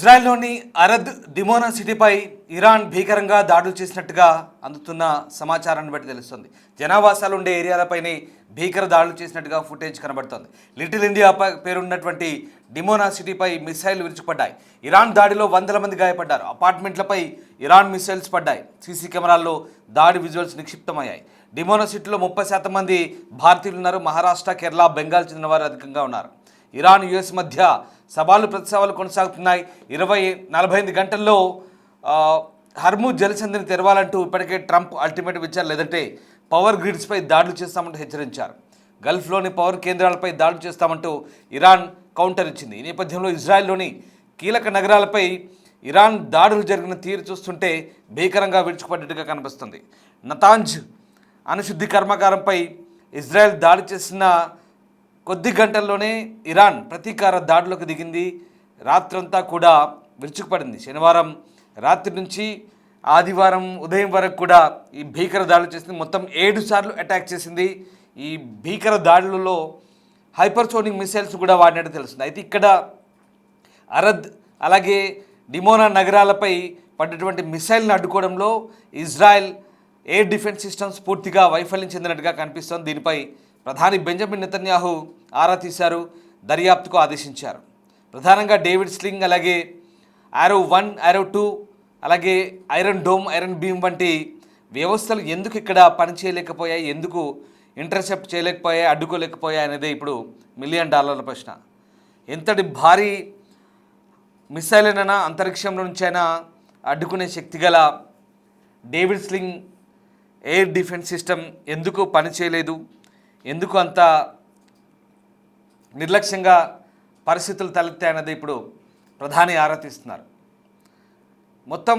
ఇజ్రాయెల్లోని అరద్ దిమోనా సిటీపై Iran భీకరంగా దాడులు చేసినట్టుగా అందుతున్న సమాచారాన్ని బట్టి తెలుస్తుంది. జనావాసాలు ఉండే ఏరియాలపైనే భీకర దాడులు చేసినట్టుగా ఫుటేజ్ కనబడుతోంది. లిటిల్ ఇండియా పేరున్నటువంటి డిమోనా సిటీపై మిసైల్ విరుచుకుపడ్డాయి. ఇరాన్ దాడిలో వందల మంది గాయపడ్డారు. అపార్ట్మెంట్లపై ఇరాన్ మిసైల్స్ పడ్డాయి. సీసీ కెమెరాల్లో దాడి విజువల్స్ నిక్షిప్తమయ్యాయి. డిమోనా సిటీలో 30% మంది భారతీయులు ఉన్నారు. మహారాష్ట్ర, కేరళ, బెంగాల్ చెందిన వారు అధికంగా ఉన్నారు. ఇరాన్ యుఎస్ మధ్య సవాలు ప్రతిసవాలు కొనసాగుతున్నాయి. 48 గంటల్లో హర్ముజ్ జలసంధిని తెరవాలంటూ ఇప్పటికే ట్రంప్ అల్టిమేటం ఇచ్చారు. లేదంటే పవర్ గ్రిడ్స్పై దాడులు చేస్తామంటూ హెచ్చరించారు. గల్ఫ్లోని పవర్ కేంద్రాలపై దాడులు చేస్తామంటూ ఇరాన్ కౌంటర్ ఇచ్చింది. ఈ నేపథ్యంలో ఇజ్రాయెల్లోని కీలక నగరాలపై ఇరాన్ దాడులు జరిగిన తీరు చూస్తుంటే భీకరంగా విరుచుకుపడ్డట్టుగా కనిపిస్తుంది. నతాంజ్ అణుశుద్ధి కర్మాగారంపై ఇజ్రాయెల్ దాడి చేసిన కొద్ది గంటల్లోనే ఇరాన్ ప్రతీకార దాడులకు దిగింది. రాత్రంతా కూడా విరుచుకుపడింది. శనివారం రాత్రి నుంచి ఆదివారం ఉదయం వరకు కూడా ఈ భీకర దాడులు చేసింది. మొత్తం 7 సార్లు అటాక్ చేసింది. ఈ భీకర దాడులలో హైపర్సోనిక్ మిసైల్స్ కూడా వాడినట్టు తెలుస్తుంది. అయితే ఇక్కడ అరద్ అలాగే డిమోనా నగరాలపై పడ్డటువంటి మిసైల్ని అడ్డుకోవడంలో ఇజ్రాయెల్ ఎయిర్ డిఫెన్స్ సిస్టమ్స్ పూర్తిగా వైఫల్యం చెందినట్టుగా కనిపిస్తోంది. దీనిపై ప్రధాని బెంజమిన్ నెతన్యాహు ఆరా తీశారు, దర్యాప్తుకు ఆదేశించారు. ప్రధానంగా డేవిడ్ స్లింగ్, అలాగే ఆరో 1, ఆరో 2, అలాగే ఐరన్ డోమ్, ఐరన్ బీమ్ వంటి వ్యవస్థలు ఎందుకు ఇక్కడ పనిచేయలేకపోయాయి, ఎందుకు ఇంటర్సెప్ట్ చేయలేకపోయాయి, అడ్డుకోలేకపోయాయి అనేది ఇప్పుడు $1 మిలియన్ ప్రశ్న. ఎంతటి భారీ మిసైల్ అయినా అంతరిక్షంలో నుంచైనా అడ్డుకునే శక్తి గల David sling air defence system ఎందుకు పనిచేయలేదు, ఎందుకు అంత నిర్లక్ష్యంగా పరిస్థితులు తలెత్తాయన్నది ఇప్పుడు ప్రధాని ఆరా తీస్తున్నారు. మొత్తం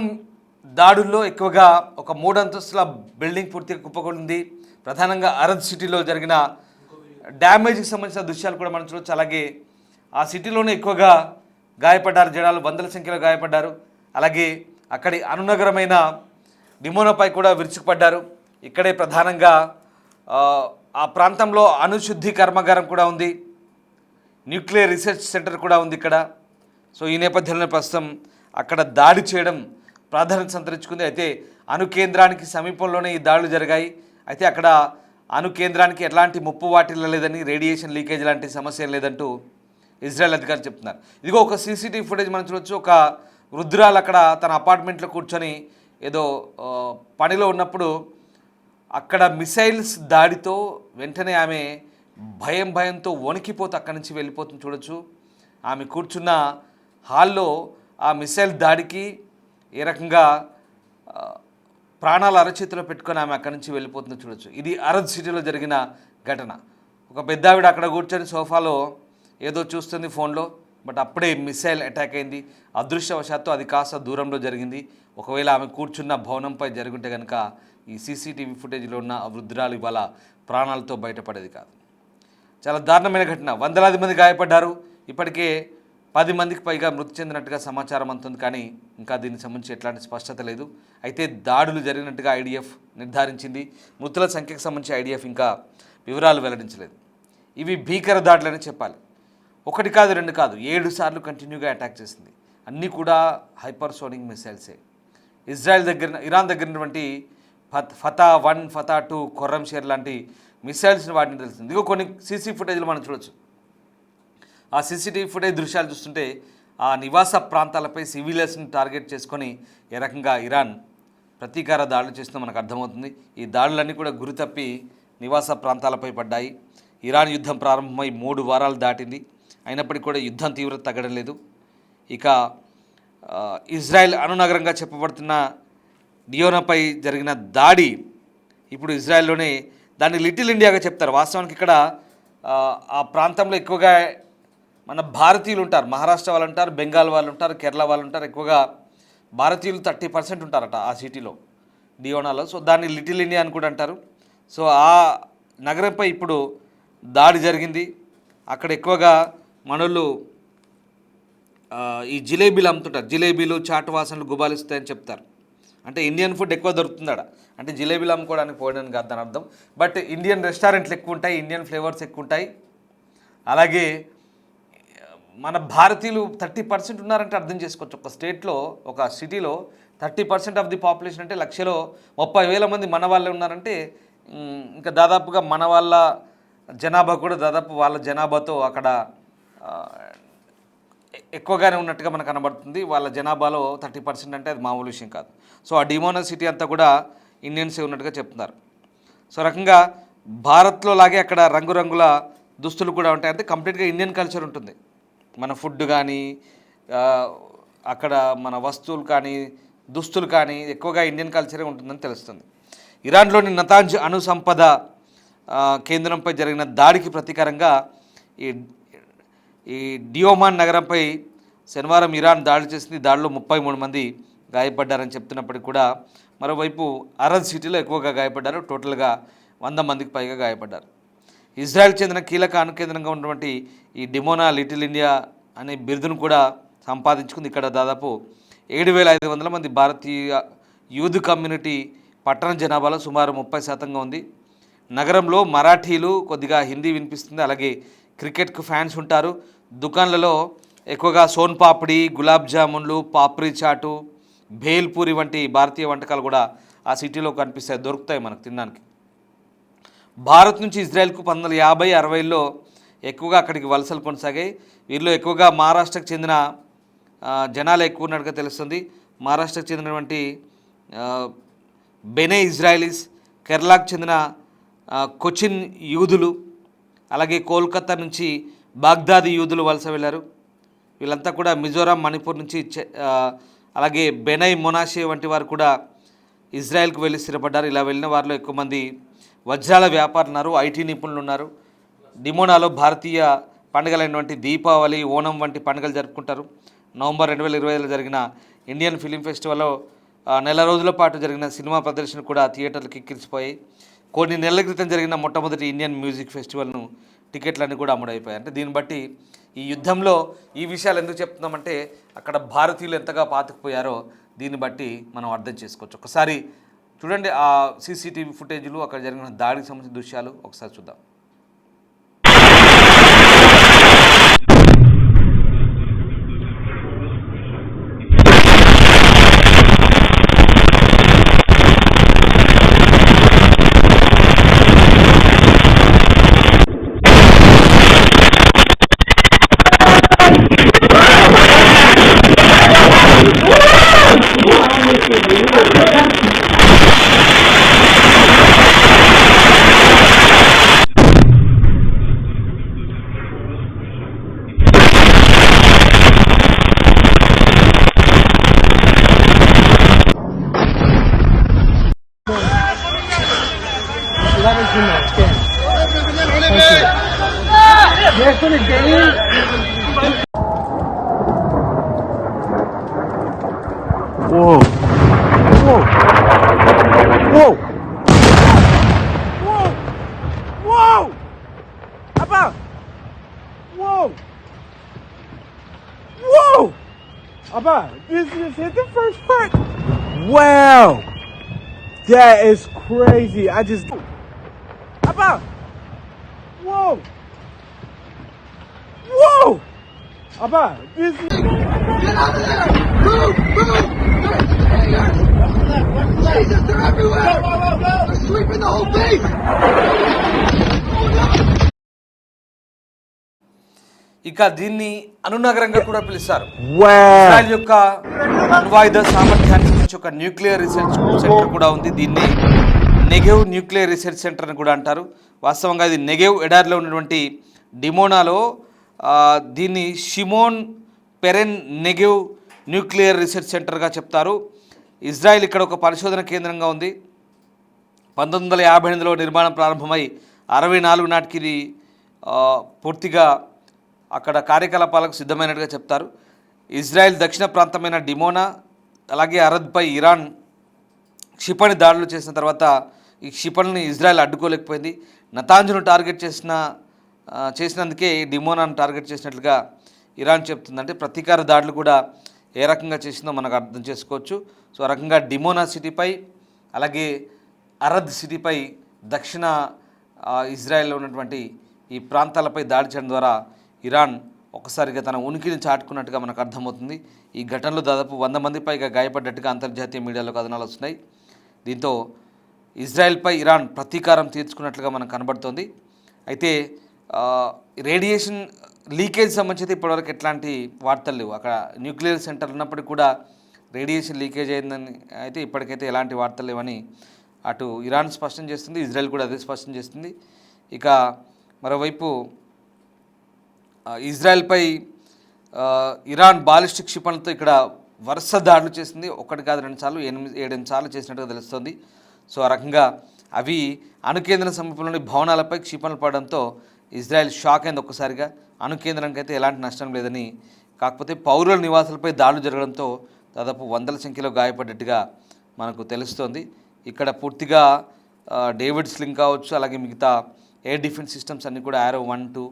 దాడుల్లో ఎక్కువగా ఒక 3 అంతస్తుల బిల్డింగ్ పూర్తిగా కుప్పకూలింది. ప్రధానంగా అరద్ సిటీలో జరిగిన డ్యామేజ్కి సంబంధించిన దృశ్యాలు కూడా మనం చూడవచ్చు. అలాగే ఆ సిటీలోనే ఎక్కువగా గాయపడ్డారు జనాలు, వందల సంఖ్యలో గాయపడ్డారు. అలాగే అక్కడి అనునగరమైన డిమోనాపై కూడా విరుచుకుపడ్డారు. ఇక్కడే ప్రధానంగా ఆ ప్రాంతంలో అణుశుద్ధి కర్మాగారం కూడా ఉంది, న్యూక్లియర్ రీసెర్చ్ సెంటర్ కూడా ఉంది ఇక్కడ. సో ఈ నేపథ్యంలో ప్రస్తుతం అక్కడ దాడి చేయడం ప్రాధాన్యత సంతరించుకుంది. అయితే అణు కేంద్రానికి సమీపంలోనే ఈ దాడులు జరిగాయి. అయితే అక్కడ అణు కేంద్రానికి ఎలాంటి ముప్పు వాటిల్లలేదని, రేడియేషన్ లీకేజ్ లాంటి సమస్య లేదంటూ ఇజ్రాయెల్ అధికారులు చెప్తున్నారు. ఇదిగో ఒక సీసీటీవీ ఫుటేజ్ మనం చూడవచ్చు. ఒక వృద్ధురాలు అక్కడ తన అపార్ట్మెంట్లో కూర్చొని ఏదో పనిలో ఉన్నప్పుడు అక్కడ మిసైల్స్ దాడితో వెంటనే ఆమె భయంతో వణికిపోతూ అక్కడి నుంచి వెళ్ళిపోతుంది చూడొచ్చు. ఆమె కూర్చున్న హాల్లో ఆ మిసైల్ దాడికి ఏ రకంగా ప్రాణాలు అరచేతిలో పెట్టుకొని ఆమె అక్కడి నుంచి వెళ్ళిపోతుందో చూడొచ్చు. ఇది అరద్ సిటీలో జరిగిన ఘటన. ఒక పెద్దావిడ అక్కడ కూర్చొని సోఫాలో ఏదో చూస్తుంది ఫోన్లో. బట్ అప్పుడే మిసైల్ అటాక్ అయింది. అదృష్టవశాత్తు అది కాస్త దూరంలో జరిగింది. ఒకవేళ ఆమె కూర్చున్న భవనంపై జరుగుంటే కనుక ఈ సీసీటీవీ ఫుటేజ్లో ఉన్న వృద్ధురాలు ఇవాళ ప్రాణాలతో బయటపడేది కాదు. చాలా దారుణమైన ఘటన. వందలాది మంది గాయపడ్డారు. ఇప్పటికే 10 మందికి పైగా మృతి చెందినట్టుగా సమాచారం అందుతుంది. కానీ ఇంకా దీనికి సంబంధించి ఎట్లాంటి స్పష్టత లేదు. అయితే దాడులు జరిగినట్టుగా ఐడిఎఫ్ నిర్ధారించింది. మృతుల సంఖ్యకు సంబంధించి ఐడిఎఫ్ ఇంకా వివరాలు వెల్లడించలేదు. ఇవి భీకర దాడులని చెప్పాలి. 1 కాదు 2 కాదు 7 సార్లు కంటిన్యూగా అటాక్ చేసింది. అన్నీ కూడా హైపర్సోనిక్ మిసైల్సే. ఇరాన్ దగ్గర ఉన్నటువంటి ఫతా 1, ఫతా 2, ఖుర్రం షేర్ లాంటి మిసైల్స్ని వాటిని తెలుస్తుంది. ఇదిగో కొన్ని సీసీ ఫుటేజ్లు మనం చూడవచ్చు. ఆ సీసీటీవీ ఫుటేజ్ దృశ్యాలు చూస్తుంటే ఆ నివాస ప్రాంతాలపై సివిలియన్స్ని టార్గెట్ చేసుకొని ఏ రకంగా ఇరాన్ ప్రతీకార దాడులు చేస్తుందో మనకు అర్థమవుతుంది. ఈ దాడులన్నీ కూడా గురితప్పి నివాస ప్రాంతాలపై పడ్డాయి. ఇరాన్ యుద్ధం ప్రారంభమై 3 వారాలు దాటింది. అయినప్పటికీ కూడా యుద్ధం తీవ్రత తగ్గడం లేదు. ఇక ఇజ్రాయెల్ అణునగరంగా చెప్పబడుతున్న డియోనాపై జరిగిన దాడి ఇప్పుడు ఇజ్రాయెల్లోనే దాన్ని లిటిల్ ఇండియాగా చెప్తారు. వాస్తవానికి ఇక్కడ ఆ ప్రాంతంలో ఎక్కువగా మన భారతీయులు ఉంటారు. మహారాష్ట్ర వాళ్ళు ఉంటారు, బెంగాల్ వాళ్ళు ఉంటారు, కేరళ వాళ్ళు ఉంటారు. ఎక్కువగా భారతీయులు 30% ఉంటారట ఆ సిటీలో, డియోనాలో. సో దాన్ని లిటిల్ ఇండియా అని కూడా అంటారు. సో ఆ నగరంపై ఇప్పుడు దాడి జరిగింది. అక్కడ ఎక్కువగా మనోళ్ళు ఈ జిలేబీలు అమ్ముతుంటారు. జిలేబీలు, చాట్ వాసనలు గుబాలిస్తాయని చెప్తారు. అంటే ఇండియన్ ఫుడ్ ఎక్కువ దొరుకుతుందట. అంటే జిలేబీలు అమ్ముకోవడానికి పోయడానికి కాదు దాని అర్థం. బట్ ఇండియన్ రెస్టారెంట్లు ఎక్కువ ఉంటాయి, ఇండియన్ ఫ్లేవర్స్ ఎక్కువ ఉంటాయి. అలాగే మన భారతీయులు 30% ఉన్నారంటే అర్థం చేసుకోవచ్చు. ఒక స్టేట్లో, ఒక సిటీలో 30% ఆఫ్ ది పాపులేషన్ అంటే లక్షలో 30,000 మంది మన వాళ్ళే ఉన్నారంటే ఇంకా దాదాపుగా మన వాళ్ళ జనాభా కూడా దాదాపు వాళ్ళ జనాభాతో అక్కడ ఎక్కువగానే ఉన్నట్టుగా మనకు కనబడుతుంది. వాళ్ళ జనాభాలో 30% అంటే అది మామూలు విషయం కాదు. సో ఆ డిమోనా సిటీ అంతా కూడా ఇండియన్సే ఉన్నట్టుగా చెప్తున్నారు. సో రకంగా భారత్లో లాగే అక్కడ రంగురంగుల దుస్తులు కూడా ఉంటాయి. అంటే కంప్లీట్గా ఇండియన్ కల్చర్ ఉంటుంది. మన ఫుడ్ కానీ అక్కడ మన వస్తువులు కానీ దుస్తులు కానీ ఎక్కువగా ఇండియన్ కల్చరే ఉంటుందని తెలుస్తుంది. ఇరాన్లోని నతాంజ్ అణు సంపద కేంద్రంపై జరిగిన దాడికి ప్రతీకారంగా ఈ డియోమాన్ నగరంపై శనివారం ఇరాన్ దాడి చేసింది. దాడిలో 33 మంది గాయపడ్డారని చెప్తున్నప్పటికీ కూడా మరోవైపు అరద్ సిటీలో ఎక్కువగా గాయపడ్డారు. టోటల్గా 100 మందికి పైగా గాయపడ్డారు. ఇజ్రాయెల్ చెందిన కీలక అణుకేంద్రంగా ఉన్నటువంటి ఈ డిమోనా లిటిల్ ఇండియా అనే బిరుదును కూడా సంపాదించుకుంది. ఇక్కడ దాదాపు 7,500 మంది భారతీయ యూద్ కమ్యూనిటీ పట్టణ జనాభాలో సుమారు 30% ఉంది. నగరంలో మరాఠీలు, కొద్దిగా హిందీ వినిపిస్తుంది. అలాగే క్రికెట్కు ఫ్యాన్స్ ఉంటారు. దుకాన్లలో ఎక్కువగా సోన్ పాపిడి, గులాబ్ జామున్లు, పాప్రీ చాటు, భేల్పూరి వంటి భారతీయ వంటకాలు కూడా ఆ సిటీలో కనిపిస్తాయి, దొరుకుతాయి మనకు తినడానికి. భారత్ నుంచి ఇజ్రాయెల్కు 1950, 60లో ఎక్కువగా అక్కడికి వలసలు కొనసాగాయి. వీరిలో ఎక్కువగా మహారాష్ట్రకు చెందిన జనాలు ఎక్కువ ఉన్నట్టుగా తెలుస్తుంది. మహారాష్ట్రకు చెందినటువంటి బెనే ఇజ్రాయలీస్, కేరళకు చెందిన కొచిన్ యూదులు, అలాగే కోల్కతా నుంచి బాగ్దాది యూదులు వలస వెళ్ళారు. వీళ్ళంతా కూడా మిజోరాం, మణిపూర్ నుంచి అలాగే బెనై, మొనాషే వంటి వారు కూడా ఇజ్రాయెల్కు వెళ్ళి స్థిరపడ్డారు. ఇలా వెళ్ళిన వారిలో ఎక్కువ మంది వజ్రాల వ్యాపారులు ఉన్నారు, ఐటీ నిపుణులు ఉన్నారు. డిమోనాలో భారతీయ పండుగలైనటువంటి దీపావళి, ఓణం వంటి పండుగలు జరుపుకుంటారు. నవంబర్ 2020లో జరిగిన ఇండియన్ ఫిలిం ఫెస్టివల్లో నెల రోజుల పాటు జరిగిన సినిమా ప్రదర్శన కూడా థియేటర్లకు ఎక్కిరిసిపోయాయి. కొన్ని నెలల క్రితం జరిగిన మొట్టమొదటి ఇండియన్ మ్యూజిక్ ఫెస్టివల్ను టికెట్లన్నీ కూడా అమ్ముడైపోయాయి. అంటే దీన్ని బట్టి ఈ యుద్ధంలో ఈ విషయాలు ఎందుకు చెప్తున్నామంటే అక్కడ భారతీయులు ఎంతగా పాతుకుపోయారో దీన్ని బట్టి మనం అర్థం చేసుకోవచ్చు. ఒకసారి చూడండి ఆ సీసీటీవీ ఫుటేజ్లు, అక్కడ జరిగిన దాడికి సంబంధించిన దృశ్యాలు ఒకసారి చూద్దాం. Whoa. Whoa. Whoa. Whoa. Whoa. Abba. Whoa. Whoa. Abba, this just hit the first part. Wow. That is crazy. I just... Abba. Whoa. Whoa. Abba, this is... Get out of there! Move! Move! Jesus, they're everywhere! They're sweeping the whole base! ఇక దీన్ని అనునగరంగా కూడా పిలుస్తారు. Wow. Israel యొక్క అణ్వాయుధ సామర్థ్యానికి సంబంధించి ఒక nuclear research centre కూడా ఉంది. దీన్ని నెగెవ్ న్యూక్లియర్ రీసెర్చ్ సెంటర్ అని కూడా అంటారు. వాస్తవంగా ఇది నెగెవ్ ఎడారిలో ఉన్నటువంటి డిమోనాలో దీన్ని Shimon Peren Negev nuclear research సెంటర్గా చెప్తారు. ఇజ్రాయెల్ ఇక్కడ ఒక పరిశోధన కేంద్రంగా ఉంది. 1958లో నిర్మాణం ప్రారంభమై 64 నాటికి ఇది పూర్తిగా అక్కడ కార్యకలాపాలకు సిద్ధమైనట్టుగా చెప్తారు. ఇజ్రాయెల్ దక్షిణ ప్రాంతమైన డిమోనా అలాగే అరద్పై ఇరాన్ క్షిపణి దాడులు చేసిన తర్వాత ఈ క్షిపణిని ఇజ్రాయెల్ అడ్డుకోలేకపోయింది. నతాంజ్ను టార్గెట్ చేసినందుకే డిమోనాను టార్గెట్ చేసినట్లుగా ఇరాన్ చెప్తుంది. అంటే ప్రతీకార దాడులు కూడా ఏ రకంగా చేసిందో మనకు అర్థం చేసుకోవచ్చు. సో ఆ రకంగా డిమోనా సిటీపై అలాగే అరద్ సిటీపై దక్షిణ ఇజ్రాయెల్లో ఉన్నటువంటి ఈ ప్రాంతాలపై దాడి చేయడం ద్వారా ఇరాన్ ఒకసారిగా తన ఉనికిని చాటుకున్నట్టుగా మనకు అర్థమవుతుంది. ఈ ఘటనలో దాదాపు 100 మంది పైగా గాయపడ్డట్టుగా అంతర్జాతీయ మీడియాలో కథనాలు వస్తున్నాయి. దీంతో ఇజ్రాయెల్పై ఇరాన్ ప్రతీకారం తీర్చుకున్నట్లుగా మనకు కనబడుతోంది. అయితే రేడియేషన్ లీకేజ్ సంబంధించి ఇప్పటివరకు ఎట్లాంటి వార్తలు లేవు. అక్కడ న్యూక్లియర్ సెంటర్ ఉన్నప్పటికీ కూడా రేడియేషన్ లీకేజ్ అయిందని అయితే ఇప్పటికైతే ఎలాంటి వార్తలు లేవని అటు ఇరాన్ స్పష్టం చేస్తుంది, ఇజ్రాయెల్ కూడా అదే స్పష్టం చేస్తుంది. ఇక మరోవైపు ఇజ్రాయెల్పై ఇరాన్ బాలిస్టిక్ క్షిపణులతో ఇక్కడ వరుస దాడులు చేసింది. ఒకటి కాదు 2 సార్లు 7 సార్లు చేసినట్టుగా తెలుస్తుంది. సో ఆ రకంగా అవి అణుకేంద్రం సమీపంలోని భవనాలపై క్షిపణులు పడడంతో ఇజ్రాయెల్ షాక్ అయింది ఒక్కసారిగా. అణుకేంద్రానికి అయితే ఎలాంటి నష్టం లేదని, కాకపోతే పౌరుల నివాసాలపై దాడులు జరగడంతో దాదాపు 100ల సంఖ్యలో గాయపడ్డట్టుగా మనకు తెలుస్తోంది. ఇక్కడ పూర్తిగా డేవిడ్ స్లింగ్ కావచ్చు, అలాగే మిగతా ఎయిర్ డిఫెన్స్ సిస్టమ్స్ అన్నీ కూడా arrow 1, 2,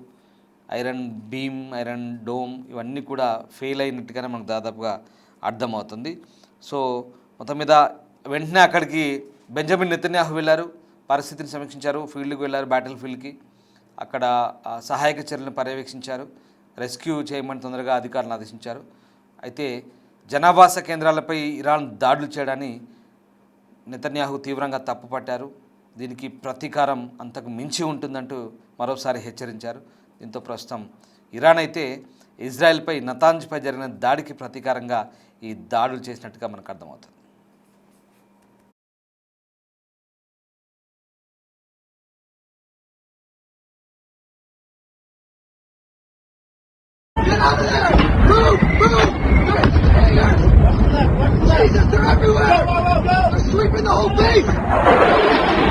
iron beam, iron dome ఇవన్నీ కూడా ఫెయిల్ అయినట్టుగానే మనకు దాదాపుగా అర్థమవుతుంది. సో మొత్తం మీద వెంటనే అక్కడికి బెంజమిన్ నెతన్యాహు వెళ్ళారు, పరిస్థితిని సమీక్షించారు, ఫీల్డ్కి వెళ్ళారు, బ్యాటిల్ ఫీల్డ్కి. అక్కడ సహాయక చర్యలను పర్యవేక్షించారు, రెస్క్యూ చేయమని తొందరగా అధికారులను ఆదేశించారు. అయితే జనావాస కేంద్రాలపై ఇరాన్ దాడులు చేయడాన్ని నెతన్యాహు తీవ్రంగా తప్పుపట్టారు. దీనికి ప్రతీకారం అంతకు మించి ఉంటుందంటూ మరోసారి హెచ్చరించారు. దీంతో ప్రస్తుతం ఇరాన్ అయితే ఇజ్రాయెల్పై నతాంజ్పై జరిగిన దాడికి ప్రతీకారంగా ఈ దాడులు చేసినట్టుగా మనకు అర్థమవుతుంది. Get out of there! Move! Move! Jesus, they're everywhere! They're sweeping the whole base!